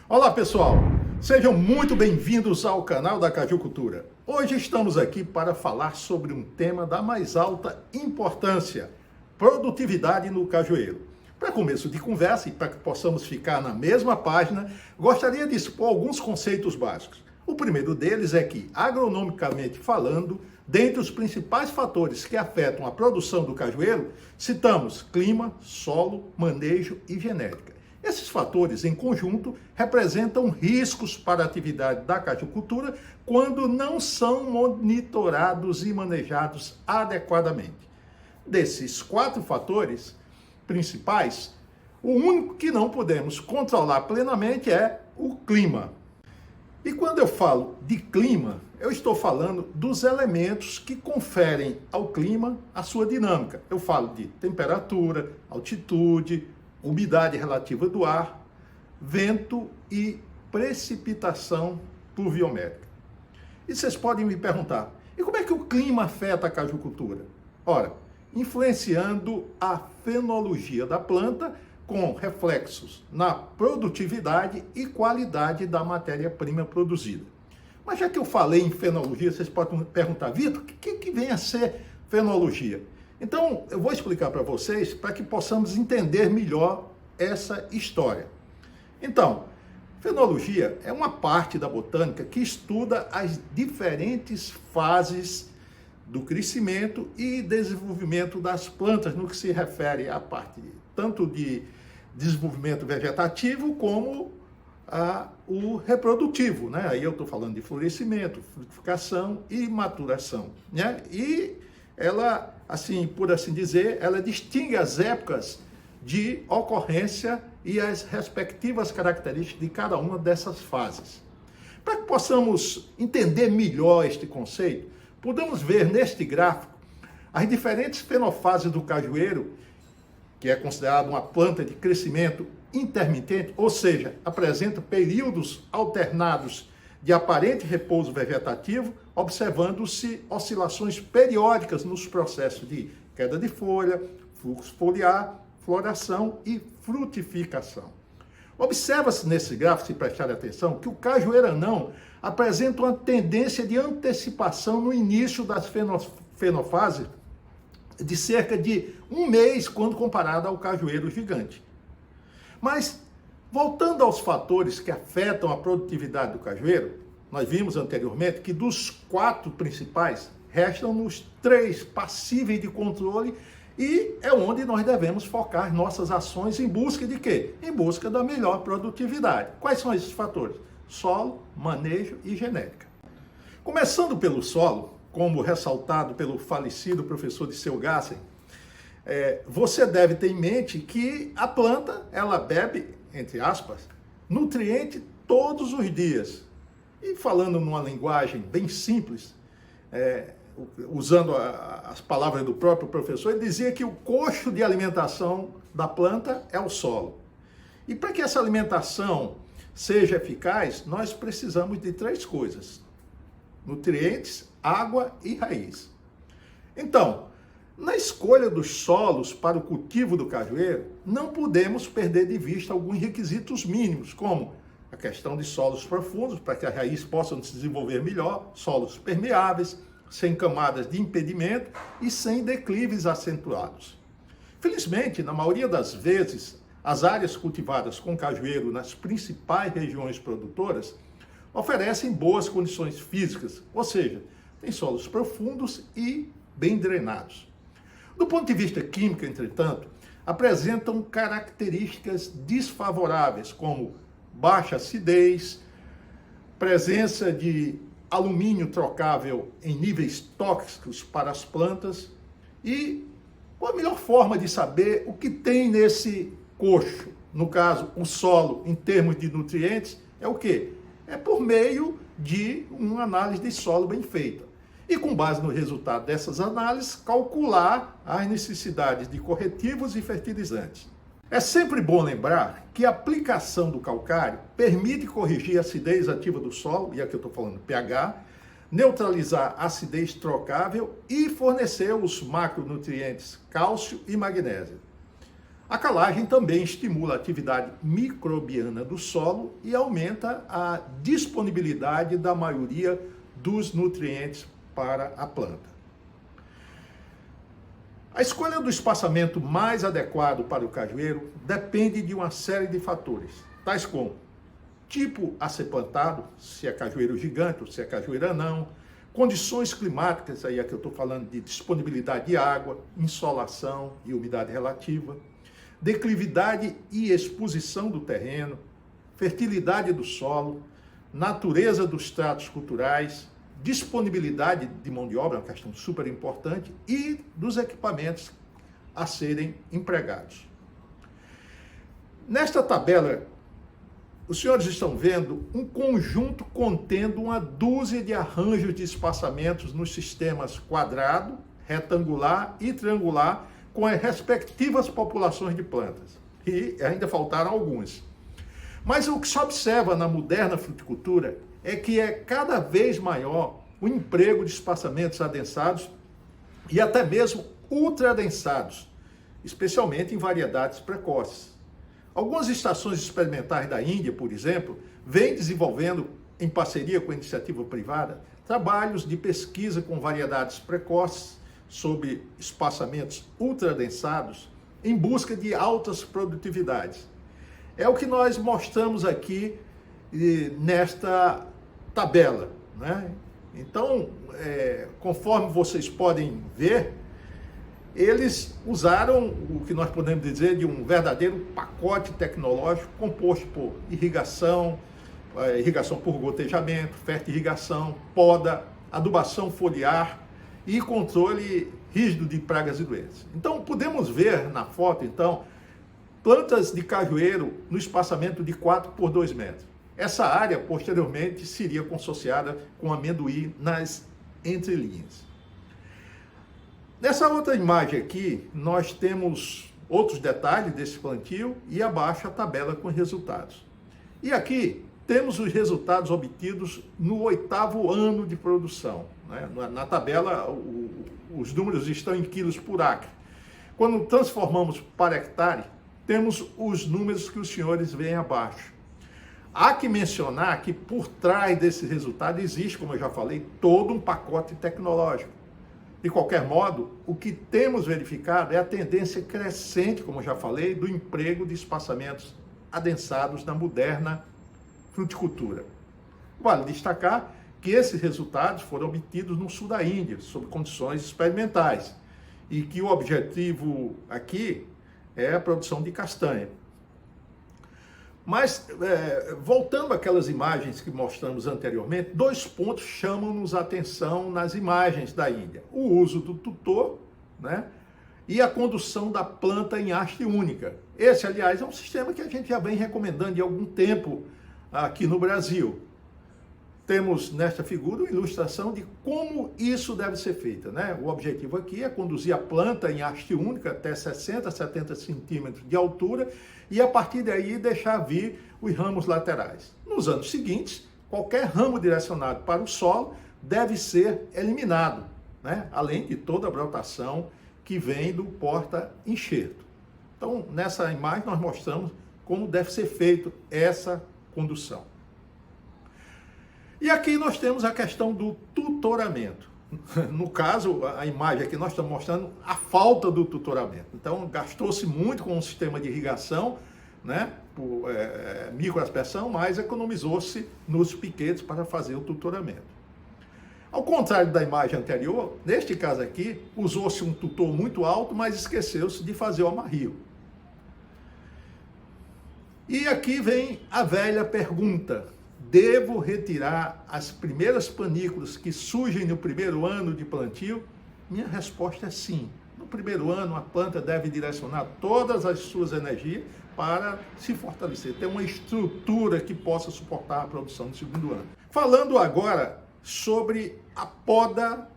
Olá pessoal, sejam muito bem-vindos ao canal da Caju Cultura. Hoje estamos aqui para falar sobre um tema da mais alta importância, produtividade no cajueiro. Para começo de conversa e para que possamos ficar na mesma página, gostaria de expor alguns conceitos básicos. O primeiro deles é que, agronomicamente falando, dentre os principais fatores que afetam a produção do cajueiro, citamos clima, solo, manejo e genética. Esses fatores, em conjunto, representam riscos para a atividade da cajucultura quando não são monitorados e manejados adequadamente. Desses 4 fatores principais, o único que não podemos controlar plenamente é o clima. E quando eu falo de clima, eu estou falando dos elementos que conferem ao clima a sua dinâmica. Eu falo de temperatura, altitude, umidade relativa do ar, vento e precipitação pluviométrica. E vocês podem me perguntar, e como é que o clima afeta a cajucultura? Ora, influenciando a fenologia da planta, com reflexos na produtividade e qualidade da matéria-prima produzida. Mas já que eu falei em fenologia, vocês podem me perguntar, Vitor, o que vem a ser fenologia? Então, eu vou explicar para vocês para que possamos entender melhor essa história. Então, fenologia é uma parte da botânica que estuda as diferentes fases do crescimento e desenvolvimento das plantas, no que se refere à parte tanto de desenvolvimento vegetativo como o reprodutivo, né? Aí eu estou falando de florescimento, frutificação e maturação, né? E ela, assim, por assim dizer, ela distingue as épocas de ocorrência e as respectivas características de cada uma dessas fases. Para que possamos entender melhor este conceito, podemos ver neste gráfico as diferentes fenofases do cajueiro, que é considerado uma planta de crescimento intermitente, ou seja, apresenta períodos alternados de aparente repouso vegetativo, observando-se oscilações periódicas nos processos de queda de folha, fluxo foliar, floração e frutificação. Observa-se nesse gráfico, se prestar atenção, que o cajueiro anão apresenta uma tendência de antecipação no início das fenofases de cerca de 1 mês quando comparado ao cajueiro gigante. Mas, voltando aos fatores que afetam a produtividade do cajueiro, nós vimos anteriormente que dos 4 principais, restam-nos 3 passíveis de controle e é onde nós devemos focar nossas ações em busca de quê? Em busca da melhor produtividade. Quais são esses fatores? Solo, manejo e genética. Começando pelo solo, como ressaltado pelo falecido professor Disseu Gassen, você deve ter em mente que a planta, ela bebe, entre aspas, nutriente todos os dias. E falando numa linguagem bem simples, usando as palavras do próprio professor, ele dizia que o coxo de alimentação da planta é o solo. E para que essa alimentação seja eficaz, nós precisamos de 3 coisas: nutrientes, água e raiz. Então, na escolha dos solos para o cultivo do cajueiro, não podemos perder de vista alguns requisitos mínimos, como a questão de solos profundos, para que a raiz possa se desenvolver melhor, solos permeáveis, sem camadas de impedimento e sem declives acentuados. Felizmente, na maioria das vezes, as áreas cultivadas com cajueiro nas principais regiões produtoras oferecem boas condições físicas, ou seja, tem solos profundos e bem drenados. Do ponto de vista químico, entretanto, apresentam características desfavoráveis, como baixa acidez, presença de alumínio trocável em níveis tóxicos para as plantas. E qual a melhor forma de saber o que tem nesse coxo? No caso, o solo, em termos de nutrientes, é o quê? É por meio de uma análise de solo bem feita. E com base no resultado dessas análises, calcular as necessidades de corretivos e fertilizantes. É sempre bom lembrar que a aplicação do calcário permite corrigir a acidez ativa do solo, e aqui eu estou falando pH, neutralizar a acidez trocável e fornecer os macronutrientes cálcio e magnésio. A calagem também estimula a atividade microbiana do solo e aumenta a disponibilidade da maioria dos nutrientes para a planta. A escolha do espaçamento mais adequado para o cajueiro depende de uma série de fatores, tais como tipo a ser plantado, se é cajueiro gigante ou se é cajueiro anão, condições climáticas, aí é que eu estou falando de disponibilidade de água, insolação e umidade relativa, declividade e exposição do terreno, fertilidade do solo, natureza dos tratos culturais, disponibilidade de mão de obra, uma questão super importante, e dos equipamentos a serem empregados. Nesta tabela, os senhores estão vendo um conjunto contendo uma dúzia de arranjos de espaçamentos nos sistemas quadrado, retangular e triangular, com as respectivas populações de plantas. E ainda faltaram algumas. Mas o que se observa na moderna fruticultura é que é cada vez maior o emprego de espaçamentos adensados e até mesmo ultradensados, especialmente em variedades precoces. Algumas estações experimentais da Índia, por exemplo, vêm desenvolvendo, em parceria com a iniciativa privada, trabalhos de pesquisa com variedades precoces, sob espaçamentos ultradensados, em busca de altas produtividades. É o que nós mostramos aqui nesta tabela, né? Então, conforme vocês podem ver, eles usaram o que nós podemos dizer de um verdadeiro pacote tecnológico composto por irrigação, irrigação por gotejamento, fertirrigação, poda, adubação foliar e controle rígido de pragas e doenças. Então, podemos ver na foto, então, plantas de cajueiro no espaçamento de 4 por 2 metros. Essa área, posteriormente, seria consociada com amendoim nas entrelinhas. Nessa outra imagem aqui, nós temos outros detalhes desse plantio e abaixo a tabela com resultados. E aqui temos os resultados obtidos no 8º ano de produção, né? Na tabela, os números estão em quilos por acre. Quando transformamos para hectare, temos os números que os senhores veem abaixo. Há que mencionar que por trás desse resultado existe, como eu já falei, todo um pacote tecnológico. De qualquer modo, o que temos verificado é a tendência crescente, como eu já falei, do emprego de espaçamentos adensados na moderna fruticultura. Vale destacar que esses resultados foram obtidos no sul da Índia, sob condições experimentais, e que o objetivo aqui é a produção de castanha. Mas, voltando àquelas imagens que mostramos anteriormente, 2 pontos chamam-nos a atenção nas imagens da Índia. O uso do tutor, né, e a condução da planta em haste única. Esse, aliás, é um sistema que a gente já vem recomendando de algum tempo aqui no Brasil. Temos nesta figura uma ilustração de como isso deve ser feito, né? O objetivo aqui é conduzir a planta em haste única até 60 a 70 centímetros de altura e a partir daí deixar vir os ramos laterais. Nos anos seguintes, qualquer ramo direcionado para o solo deve ser eliminado, né? Além de toda a brotação que vem do porta-enxerto. Então, nessa imagem nós mostramos como deve ser feito essa condução. E aqui nós temos a questão do tutoramento. No caso, a imagem aqui nós estamos mostrando a falta do tutoramento. Então, gastou-se muito com o sistema de irrigação, né, por microaspersão, mas economizou-se nos piquetes para fazer o tutoramento. Ao contrário da imagem anterior, neste caso aqui, usou-se um tutor muito alto, mas esqueceu-se de fazer o amarrio. E aqui vem a velha pergunta: devo retirar as primeiras panículas que surgem no primeiro ano de plantio? Minha resposta é sim. No primeiro ano, a planta deve direcionar todas as suas energias para se fortalecer, ter uma estrutura que possa suportar a produção do segundo ano. Falando agora sobre a poda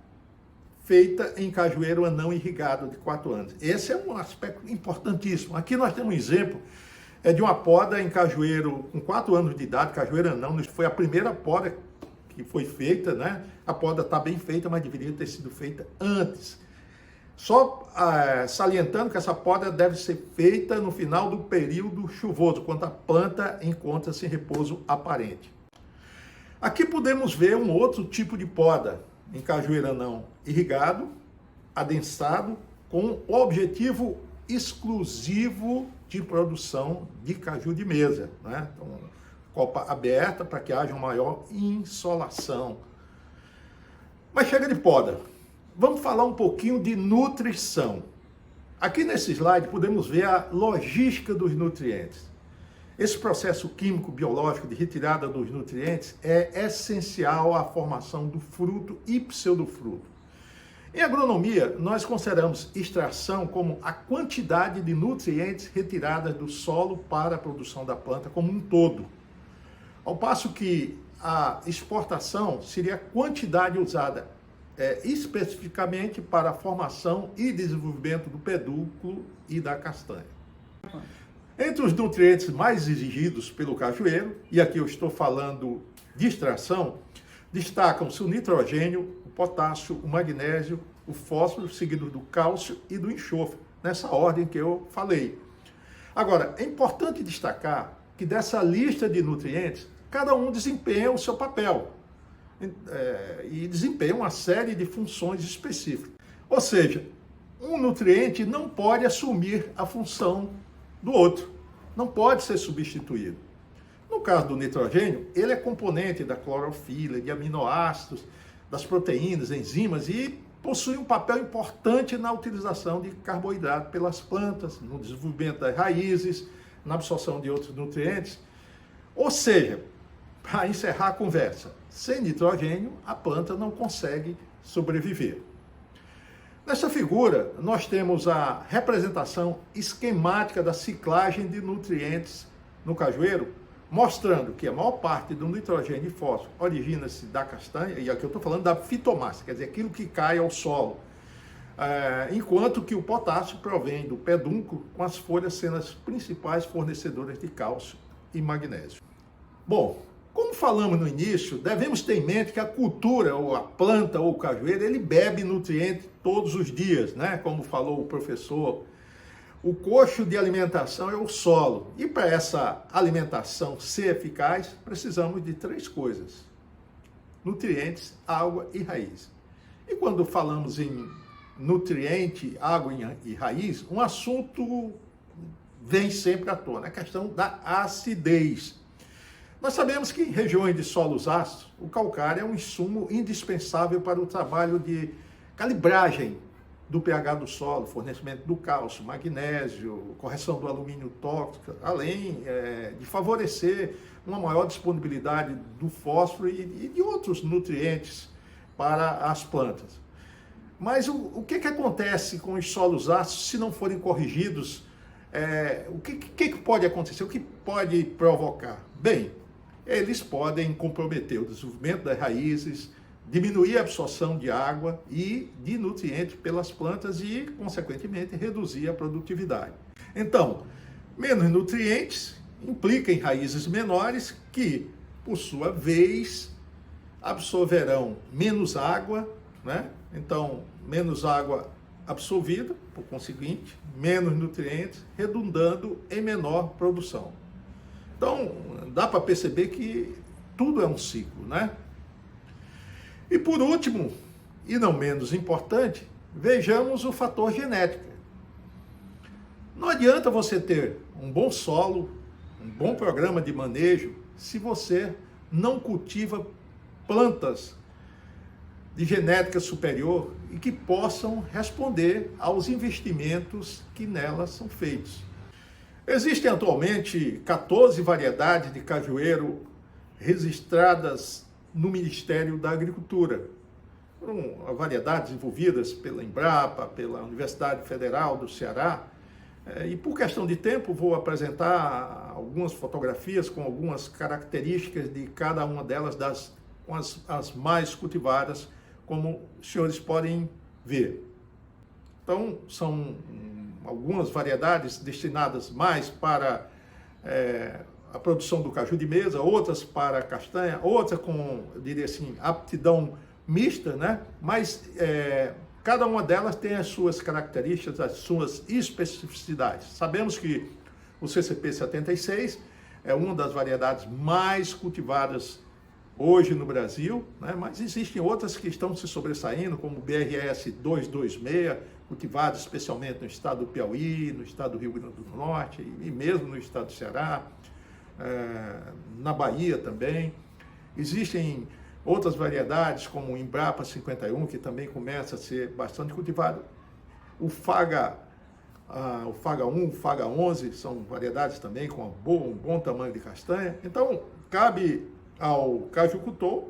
feita em cajueiro anão irrigado de 4 anos. Esse é um aspecto importantíssimo. Aqui nós temos um exemplo de uma poda em cajueiro com 4 anos de idade, cajueiro anão. Foi a primeira poda que foi feita, né? A poda está bem feita, mas deveria ter sido feita antes. Só salientando que essa poda deve ser feita no final do período chuvoso, quando a planta encontra-se em repouso aparente. Aqui podemos ver um outro tipo de poda em cajueira não irrigado, adensado, com o objetivo exclusivo de produção de caju de mesa, né? Então, copa aberta para que haja uma maior insolação. Mas chega de poda. Vamos falar um pouquinho de nutrição. Aqui nesse slide podemos ver a logística dos nutrientes. Esse processo químico biológico de retirada dos nutrientes é essencial à formação do fruto e pseudofruto. Em agronomia, nós consideramos extração como a quantidade de nutrientes retiradas do solo para a produção da planta como um todo. Ao passo que a exportação seria a quantidade usada especificamente para a formação e desenvolvimento do pedúnculo e da castanha. Entre os nutrientes mais exigidos pelo cajueiro, e aqui eu estou falando de extração, destacam-se o nitrogênio, o potássio, o magnésio, o fósforo, seguido do cálcio e do enxofre, nessa ordem que eu falei. Agora, é importante destacar que dessa lista de nutrientes, cada um desempenha o seu papel e desempenha uma série de funções específicas. Ou seja, um nutriente não pode assumir a função do outro, não pode ser substituído. No caso do nitrogênio, ele é componente da clorofila, de aminoácidos, das proteínas, enzimas e possui um papel importante na utilização de carboidrato pelas plantas, no desenvolvimento das raízes, na absorção de outros nutrientes. Ou seja, para encerrar a conversa, sem nitrogênio a planta não consegue sobreviver. Nessa figura, nós temos a representação esquemática da ciclagem de nutrientes no cajueiro, mostrando que a maior parte do nitrogênio e fósforo origina-se da castanha, e aqui eu estou falando da fitomassa, quer dizer, aquilo que cai ao solo, enquanto que o potássio provém do pedúnculo, com as folhas sendo as principais fornecedoras de cálcio e magnésio. Bom, como falamos no início, devemos ter em mente que a cultura, ou a planta, ou o cajueiro, ele bebe nutriente todos os dias, né? Como falou o professor. O coxo de alimentação é o solo. E para essa alimentação ser eficaz, precisamos de 3 coisas: nutrientes, água e raiz. E quando falamos em nutriente, água e raiz, um assunto vem sempre à tona, a questão da acidez. Nós sabemos que em regiões de solos ácidos, o calcário é um insumo indispensável para o trabalho de calibragem do pH do solo, fornecimento do cálcio, magnésio, correção do alumínio tóxico, além de favorecer uma maior disponibilidade do fósforo e de outros nutrientes para as plantas. Mas o que acontece com os solos ácidos se não forem corrigidos? O que pode acontecer? O que pode provocar? Bem, eles podem comprometer o desenvolvimento das raízes, diminuir a absorção de água e de nutrientes pelas plantas e, consequentemente, reduzir a produtividade. Então, menos nutrientes implica em raízes menores que, por sua vez, absorverão menos água, né? Então, menos água absorvida, por conseguinte, menos nutrientes, redundando em menor produção. Então, dá para perceber que tudo é um ciclo, né? E por último, e não menos importante, vejamos o fator genética. Não adianta você ter um bom solo, um bom programa de manejo, se você não cultiva plantas de genética superior e que possam responder aos investimentos que nelas são feitos. Existem atualmente 14 variedades de cajueiro registradas no Ministério da Agricultura. Foram variedades desenvolvidas pela Embrapa, pela Universidade Federal do Ceará. E por questão de tempo vou apresentar algumas fotografias com algumas características de cada uma delas, com as mais cultivadas, como os senhores podem ver. Então, são algumas variedades destinadas mais para a produção do caju de mesa, outras para a castanha, outras com, eu diria assim, aptidão mista, né? Mas cada uma delas tem as suas características, as suas especificidades. Sabemos que o CCP 76 é uma das variedades mais cultivadas hoje no Brasil, né? Mas existem outras que estão se sobressaindo, como o BRS 226, cultivado especialmente no estado do Piauí, no estado do Rio Grande do Norte e mesmo no estado do Ceará, na Bahia também. Existem outras variedades, como o Embrapa 51, que também começa a ser bastante cultivado. O Faga 1, o Faga 11, são variedades também com um bom tamanho de castanha. Então, cabe ao cajucultor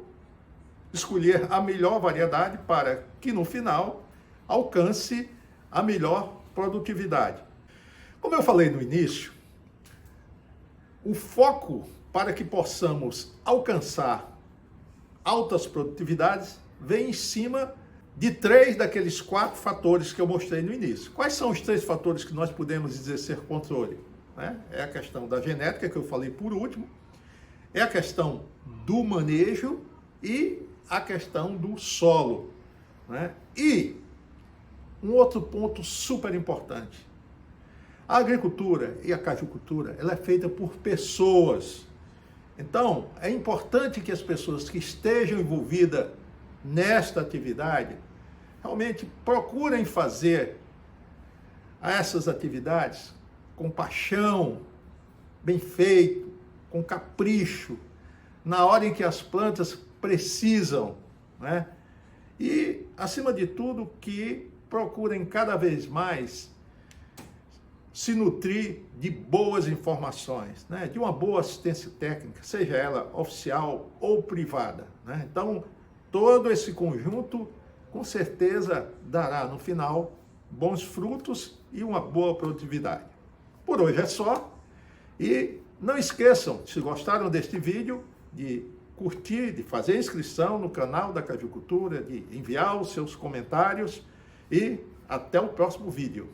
escolher a melhor variedade para que, no final, alcance a melhor produtividade. Como eu falei no início, o foco para que possamos alcançar altas produtividades vem em cima de 3 daqueles 4 fatores que eu mostrei no início. Quais são os 3 fatores que nós podemos exercer controle? É a questão da genética, que eu falei por último, é a questão do manejo e a questão do solo. E um outro ponto super importante, a agricultura e a cajucultura, ela é feita por pessoas. Então, é importante que as pessoas que estejam envolvidas nesta atividade realmente procurem fazer essas atividades com paixão, bem feito, com capricho, na hora em que as plantas precisam, E, acima de tudo, que procurem cada vez mais se nutrir de boas informações, de uma boa assistência técnica, seja ela oficial ou privada. Então, todo esse conjunto, com certeza, dará, no final, bons frutos e uma boa produtividade. Por hoje é só. E não esqueçam, se gostaram deste vídeo, de curtir, de fazer inscrição no canal da Cajucultura, de enviar os seus comentários e até o próximo vídeo.